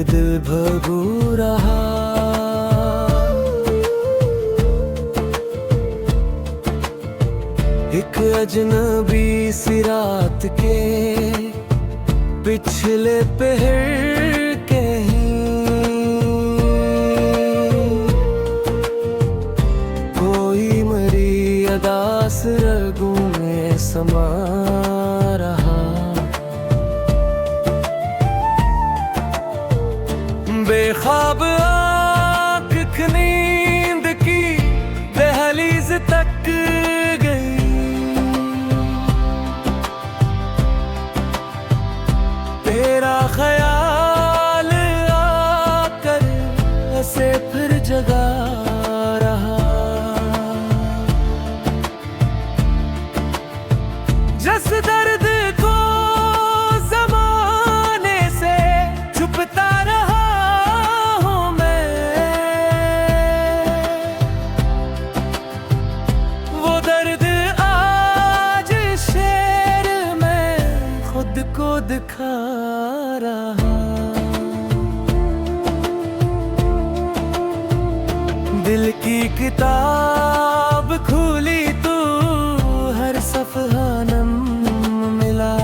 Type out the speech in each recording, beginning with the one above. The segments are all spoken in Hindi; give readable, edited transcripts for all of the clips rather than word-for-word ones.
ये दिल भगू रहा। एक अजनबी सी रात के पिछले पहर कहीं कोई मरी अदास रगों में समा रहा। बेख्वाब आँख नींद की दहलीज तक गई, तेरा ख्याल आकर ऐसे फिर जगा रहा। जिस दर्द को ज़माने से छुपता रहा हूँ मैं, वो दर्द आज शेर में खुद को दिखा रहा। दिल की किताब खुली तो हर सफ़हा नम मिला।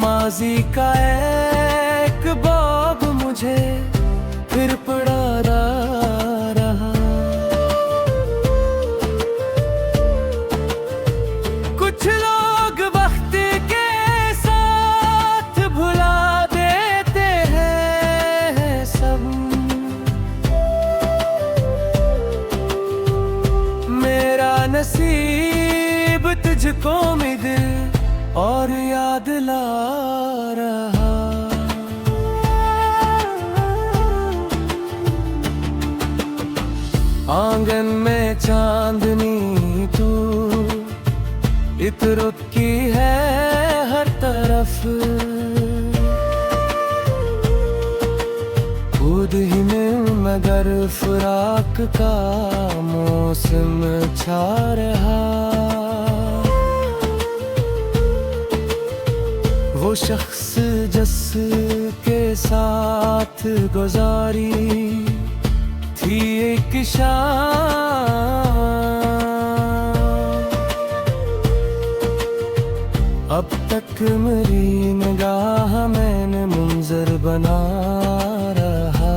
माज़ी का एक बाब मुझे फिर पड़ा रहा। कुछ लोग वक्त के साथ भुला देते हैं सब, मेरा नसीब तुझको मिले और याद ला रहा। आंगन में चांदनी तू इत्र की है हर तरफ, खुद ही में मगर फराक का मौसम छा रहा। वो शख्स जिसके साथ गुजारी थी एक शाम, अब तक मेरी निगाह मैंने मुंजर बना रहा।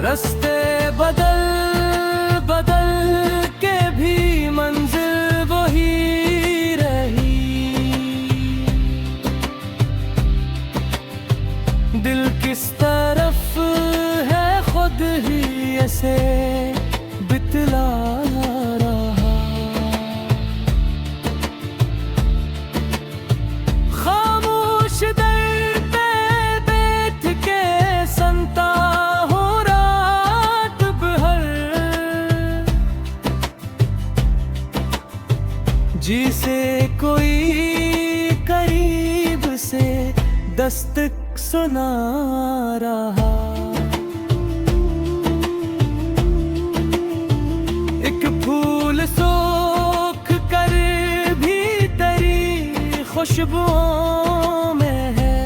रास्ते बदल बदल के भी मंजिल वही रही। दिल किस तरफ है खुद ही ऐसे बितला रहा। खामोश दर पे बैठ के सुनता हूँ रात भर, जिसे कोई करीब से दस्तक सुना रहा। एक फूल सोख कर भी तेरी खुशबुओं में है,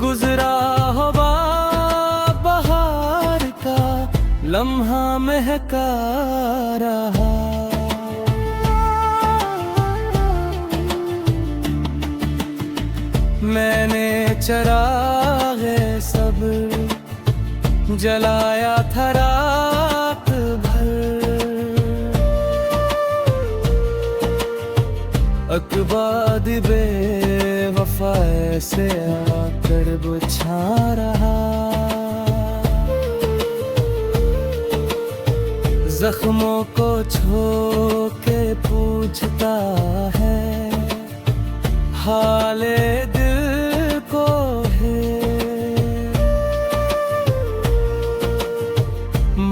गुजरा हुआ बहार का लम्हा महका रहा। मैंने चराग़े सब जलाया था रात भर, अकबाद बेवफा से आकर बुझा रहा। जख्मों को छू के पूछता है हाले दिल को है।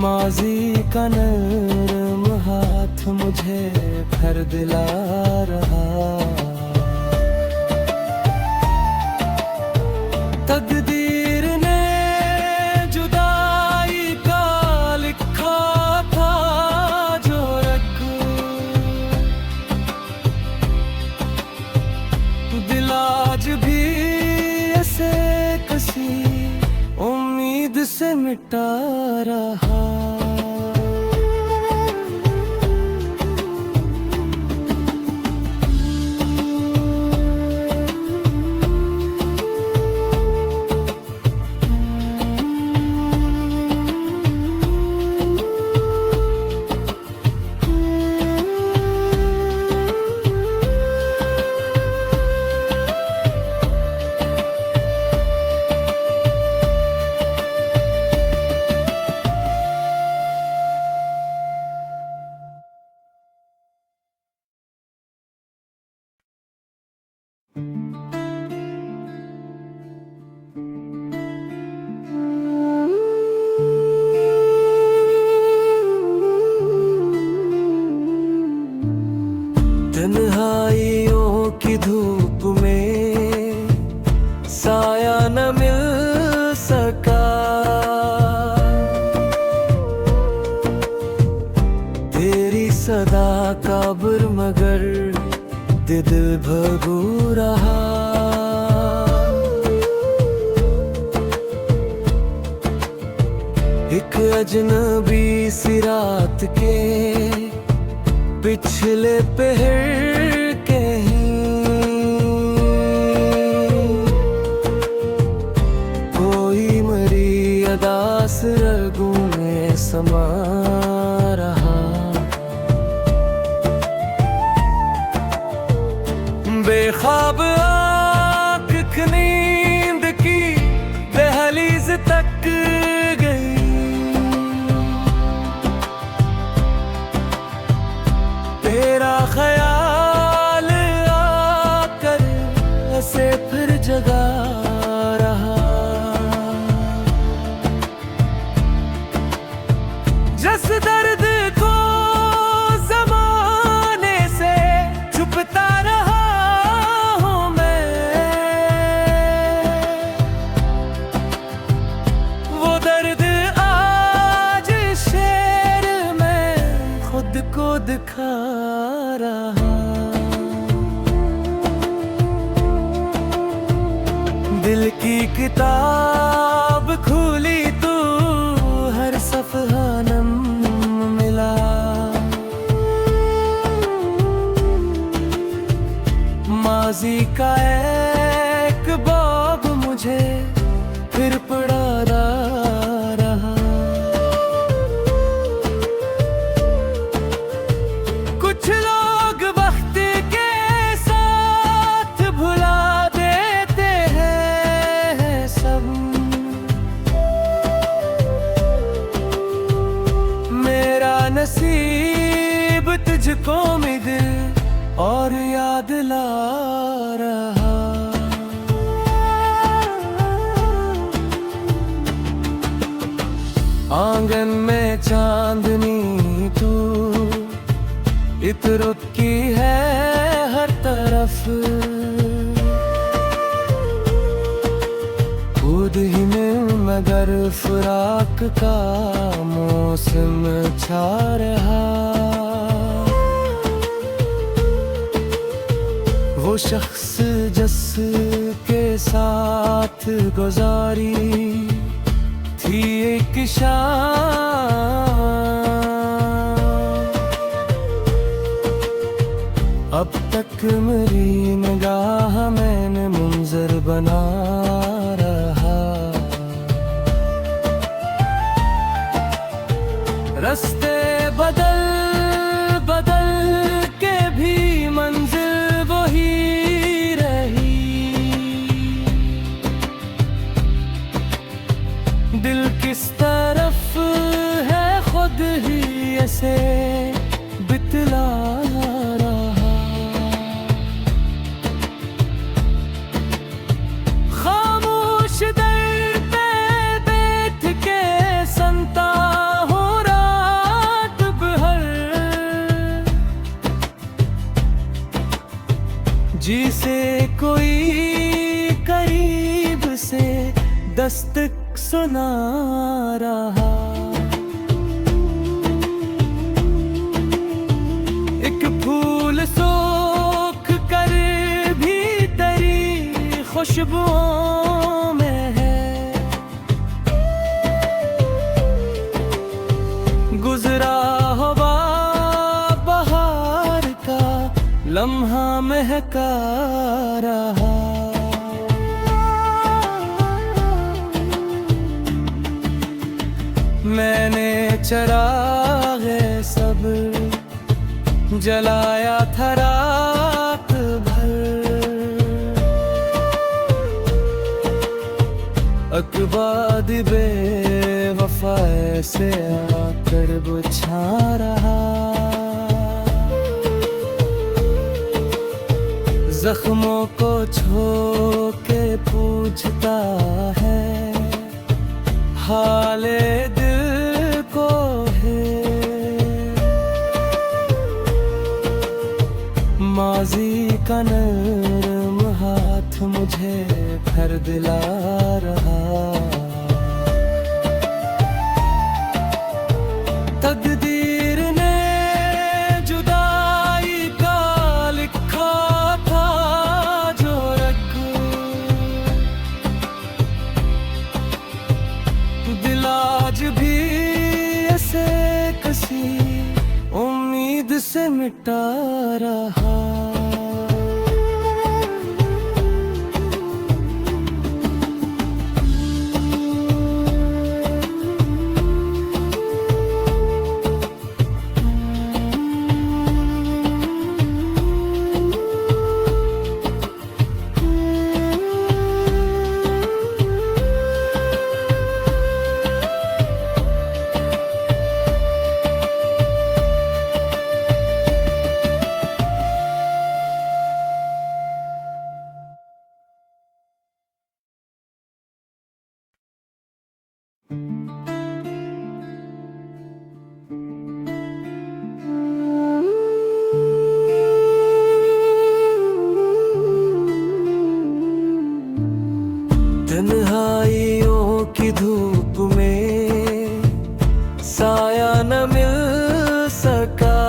माजी का नर्म हाथ मुझे फिर दिला रहा। तकदीर ने जुदाई का लिखा सदा काबुर मगर दिल भगू रहा। एक अजनबी सी रात के पिछले पहर कहीं कोई मरी अदास रगों में समा रहा। बेख्वाब आँख नींद की दहलीज तक गई, तेरा ख्याल आकर ऐसे फिर जगा रहा। जिस दर्द को ज़माने से छुपता रहा हूँ मैं, वो दर्द आज शेर में खुद को दिखा रहा। दिल की किताब खुली तू हर सफ़हा नम मिला। माजी का एक बाब मुझे फिर पढ़ा रहा। कुछ लोग वक्त के साथ भुला देते हैं सब, मेरा नसीब तुझको मिले और याद ला रहा। आंगन में चांदनी तू इत्र की है हर तरफ, खुद ही में मगर फराक का मौसम छा रहा। वो शख्स जिसके साथ गुजारी थी एक शाम, अब तक मेरी निगाह मैंने मुंजर बना रहा। रास्ते बदल बदल के भी मंजिल वही रही। दिल किस तरफ है खुद ही ऐसे बितला रहा। खामोश दर पे बैठ के सुनता हूँ रात भर, जिसे कोई करीब से दस्तक सुना रहा। एक फूल सोख कर भी तेरी खुशबुओं में है, गुजरा हुआ बहार का लम्हा महका रहा। मैंने चराग़े सब्र जलाया था रात भर, अकबाद बेवफा से आकर बुझा रहा। जख्मों को छू के पूछता है हाले दिल को है। माजी का नर्म हाथ मुझे घर दिला रहा। तकदीर ने मिटा रहा। तन्हाइयों की धूप में साया न मिल सका,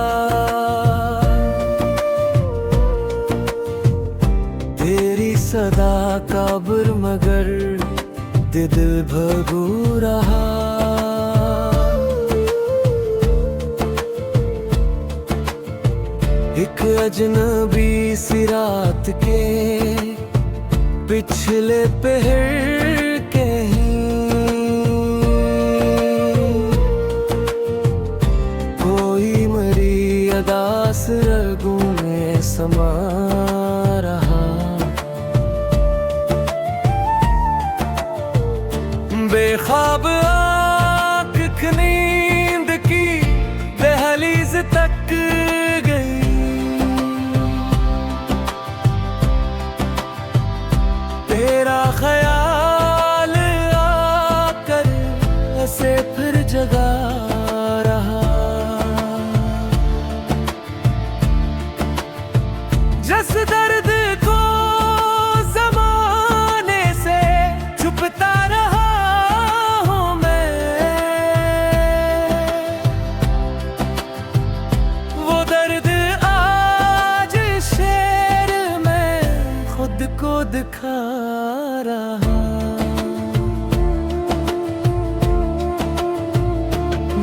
तेरी सदा का बुर मगर दिल भगू रहा। एक अजनबी सी रात के पिछले पहर कहीं कोई मरी अदास रगों में समा रहा। बेख्वाब आँख नींद की दहलीज तक गई, तेरा ख्याल आकर ऐसे फिर जगा रहा। जिस दर्द को ज़माने से छुपता रहा हूँ मैं, वो दर्द आज शेर में खुद को दिखा रहा।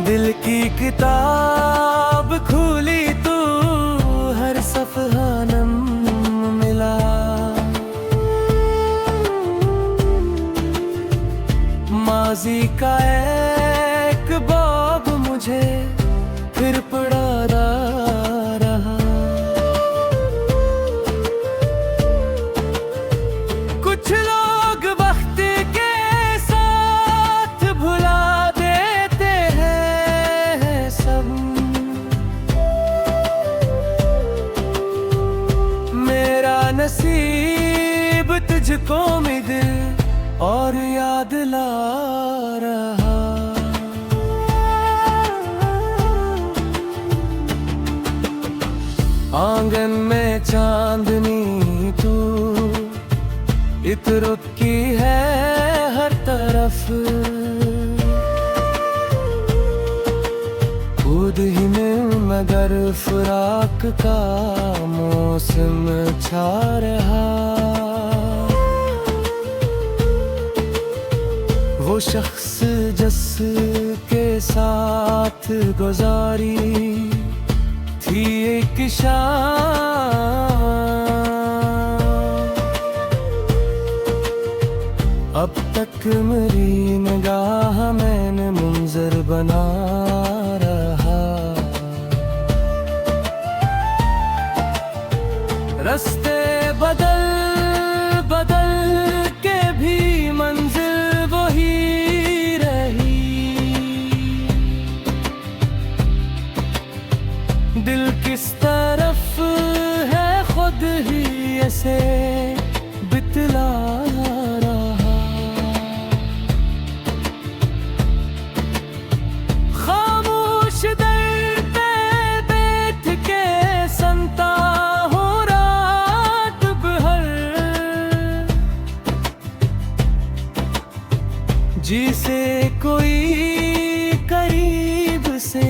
दिल की किताब खुली तो हर सफ़हा नम मिला, माज़ी का एक बाब मुझे फिर पढ़ा रहा। कुछ लोग वक्त के साथ भुला देते हैं सब, मेरा नसीब तुझको मिले और याद ला रहा। आंगन में चांदनी तू इत्र की है हर तरफ, खुद ही में मगर फराक का मौसम छा रहा। वो शख्स जिसके साथ गुजारी थी एक शाम, अब तक मेरी निगाह मैंने मुंजर बना रहा। रास्ते बदल बदल के भी मंजिल वही रही, दिल किस तरफ है खुद ही ऐसे बितला रहा। खामोश दर पे बैठ के सुनता हूँ रात भर, जिसे कोई करीब से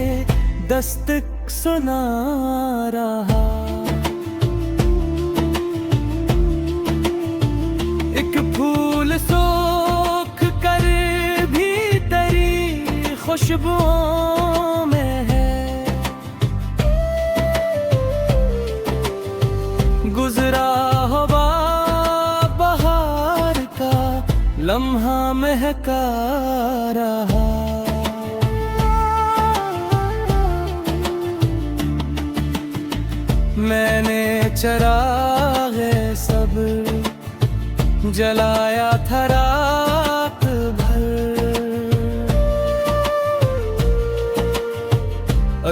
दस्तक सुना रहा। एक फूल सोख कर भी तेरी खुशबुओं में है, लम्हा महका रहा। मैंने चरागे सब जलाया था रात भर,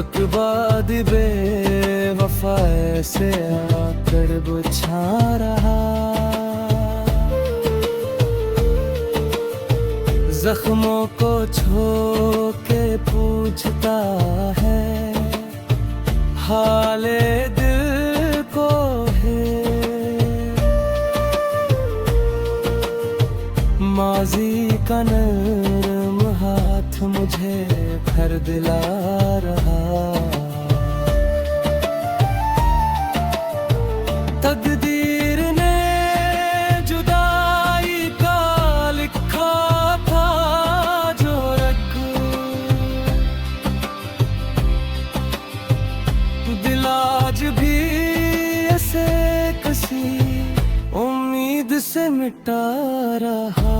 अकबाद बेवफा से आकर बुझा रहा। जख्मों को छू के पूछता है हाले दिल को है। माजी का नर्म हाथ मुझे घर दिला रहा। तकदीर ने जुदाई का लिखा था जो रख, दिल आज भी ऐसे किसी उम्मीद से मिटा रहा।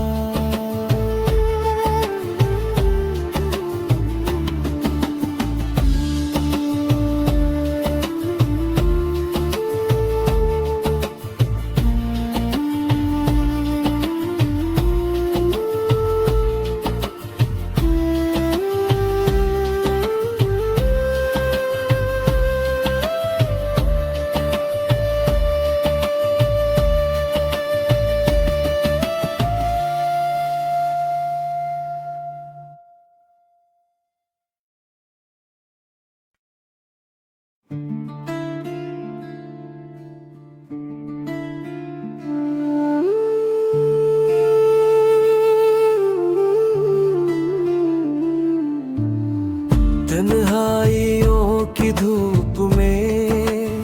तन्हाइयों की धूप में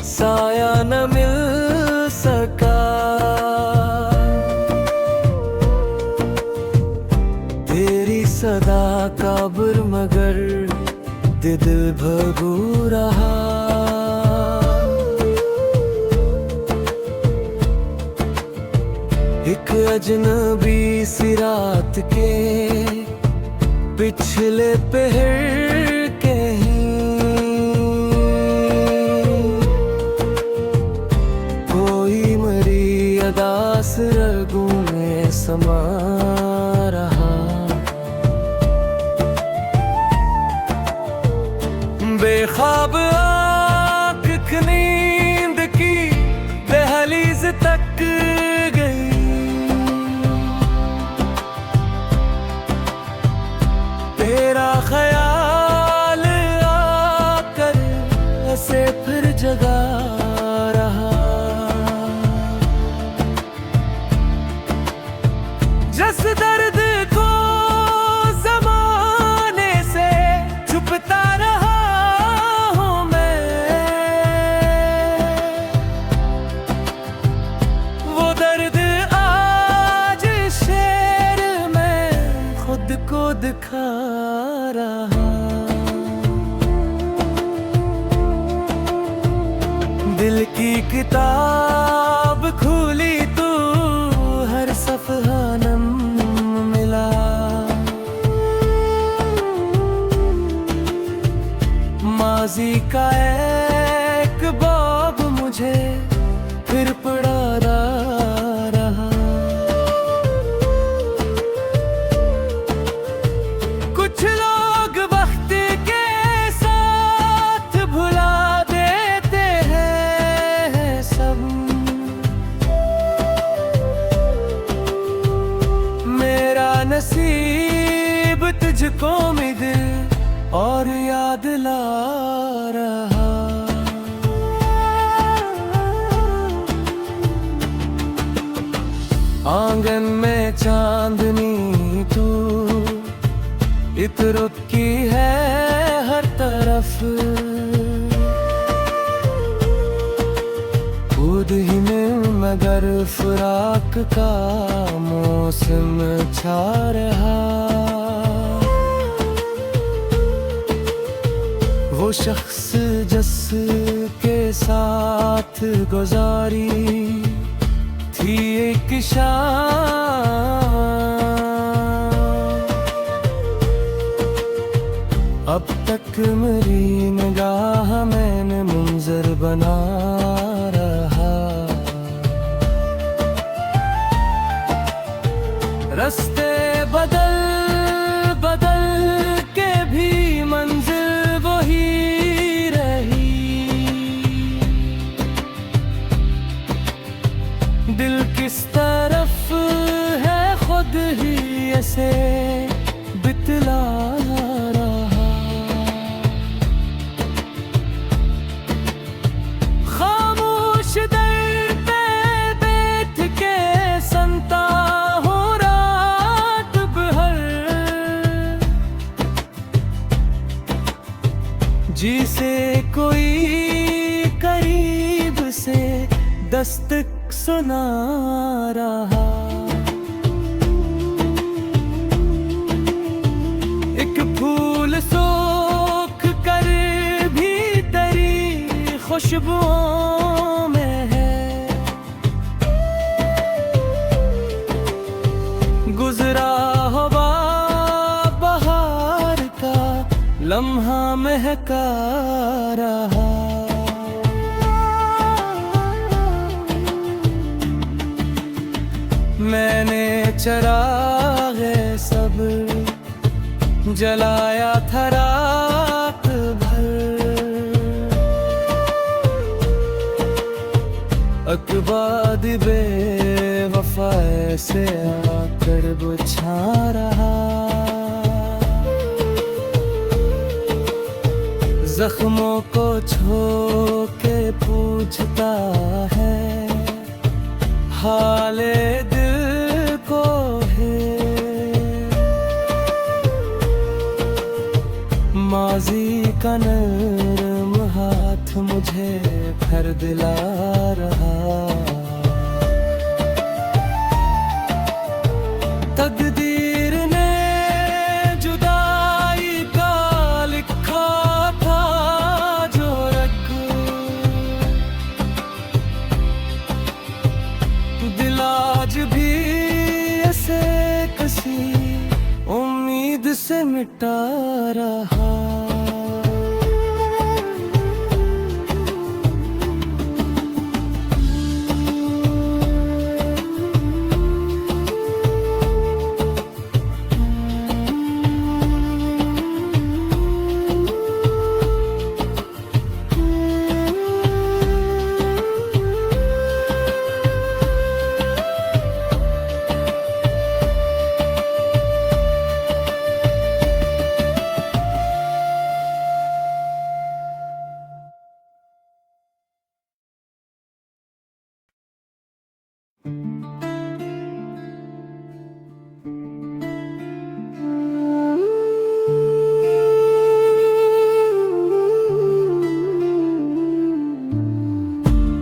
साया न मिल सका, तेरी सदा का बुर मगर दिल भगू रहा। एक अजनबी सी रात के पिछले पहर के कोई मरी अदास रगों में समा रहा। बेख्वाब आँख नींद की दहलीज तक गई, तेरा ख्याल आकर ऐसे फिर जगा रहा। जिस दर्द को ज़माने से छुपता रहा हूँ मैं, वो दर्द आज शेर में खुद को दिखा रहा। दिल की किताब खुली तो हर सफ़हा नम मिला, माजी का एक बाब मुझे फिर पढ़ा रहा। कुछ लोग वक्त के साथ भुला देते हैं सब, मेरा नसीब तुझको मिले और याद ला रहा। आंगन में चांदनी तू इतरुत की है हर तरफ, खुद ही में मगर फराक का मौसम छा रहा। वो शख्स जिसके साथ गुजारी थी एक शाम, अब तक मेरी निगाह मैंने मुंजर बना रहा। रास्ते बदल बदल के भी मंजिल वही रही। दिल किस तरफ है खुद ही ऐसे बितला रहा। खामोश दर पे बैठ के सुनता हूँ रात भर, जिसे कोई करीब से दस्तक सुना रहा। एक फूल सोख कर भी तेरी खुशबुओं में है। गुजरा हुआ बहार का लम्हा महका रहा। मैंने चराग़े सब्र जलाया था रात भर। अकबाद बेवफा से आकर बुझा रहा। जख्मों को छू के पूछता है हाले दिल को है। माजी का नरम हाथ मुझे फिर दिला रहा। तकदीर ने जुदाई का लिखा था जो रख, दिल आज भी ऐसे किसी उम्मीद से मिटा रहा।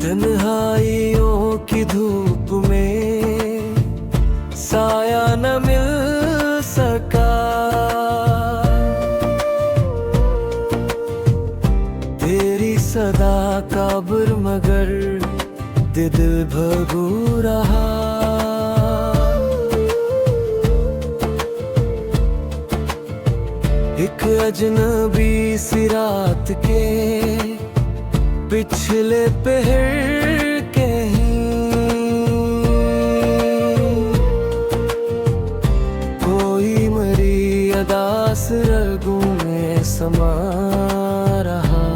तन्हाइयों की धूप में साया न मिल सका। तेरी सदा का बुर मगर दिल भगू रहा। एक अजनबी सी रात के पिछले पहर कहीं कोई मरी अदास रगों में समा रहा।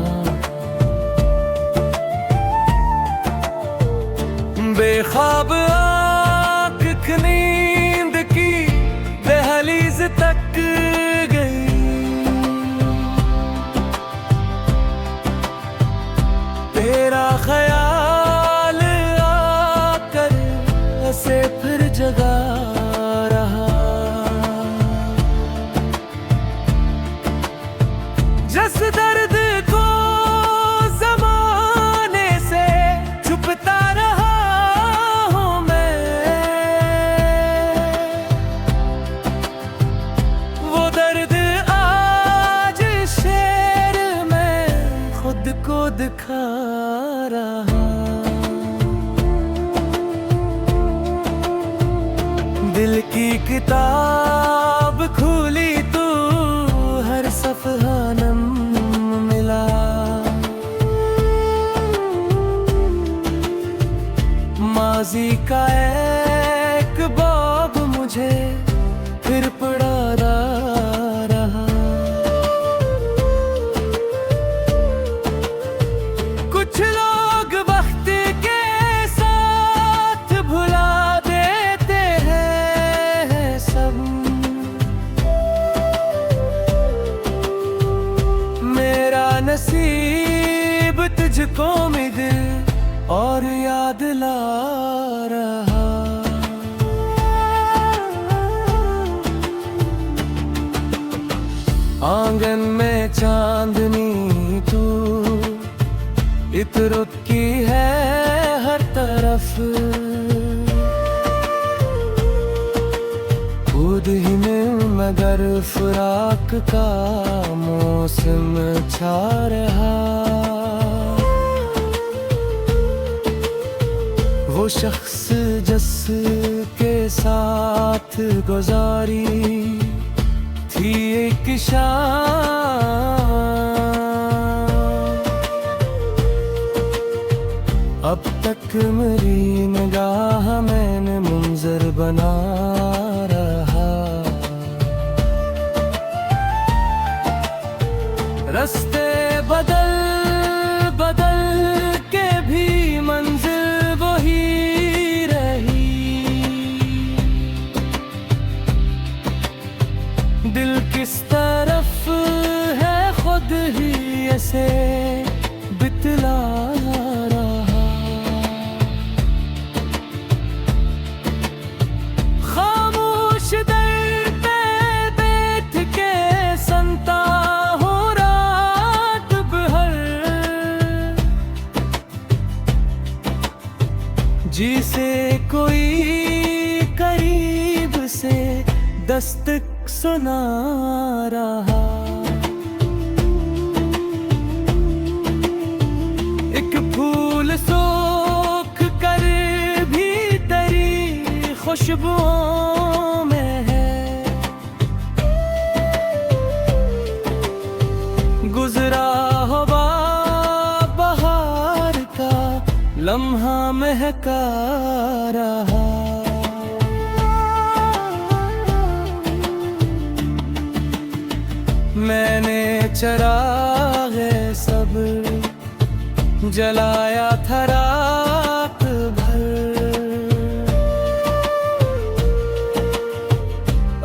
बेख्वाब आँख नींद की दहलीज तक गई। तेरा ख्याल आकर ऐसे फिर जगा रहा। जिस दर्द को ज़माने से छुपता रहा हूँ मैं, वो दर्द आज शेर में खुद को दिखा रहा। किताब खुली तू हर सफ़हा नम मिला। माजी का एक बाब मुझे फिर पढ़ा रहा। कुछ लोग वक्त के साथ भुला देते हैं सब। मेरा नसीब तुझको मिले और याद ला रहा। आंगन में चांदनी तू इत्र की है हर तरफ। खुद ही में मगर फराक का मौसम छा रहा। वो शख्स जिसके साथ गुजारी थी एक शाम, अब तक मेरी निगाह मैंने मुंजर बना रहा। रास्ते बदल बदल के भी मंजिल वही रही। दिल किस तरफ है खुद ही ऐसे बितला रहा। खामोश दर पे बैठ के सुनता हूँ रात भर। जिसे कोई करीब से दस्तक सुना रहा। एक फूल सोख कर भी तेरी खुशबुओं में है। गुजरा हुआ बहार का लम्हा महका रहा। मैंने चराग़े सब्र जलाया था रात भर।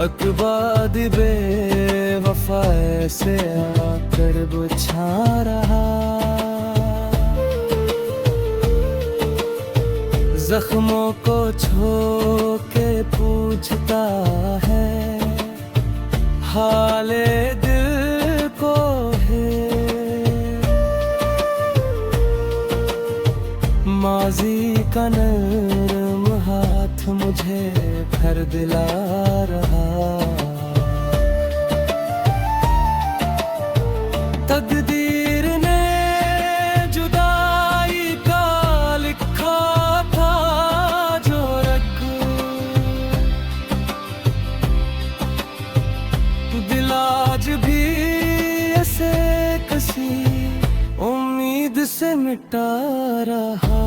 अकबाद बेवफा से आकर बुझा रहा। जख्मों को छू के पूछता है हाले दिल को है। माजी का नरम हाथ मुझे घर दिला रहा। तकदीर ने जुदाई का लिखा था जो रख। दिल आज भी ऐसे किसी उम्मीद से मिटा रहा।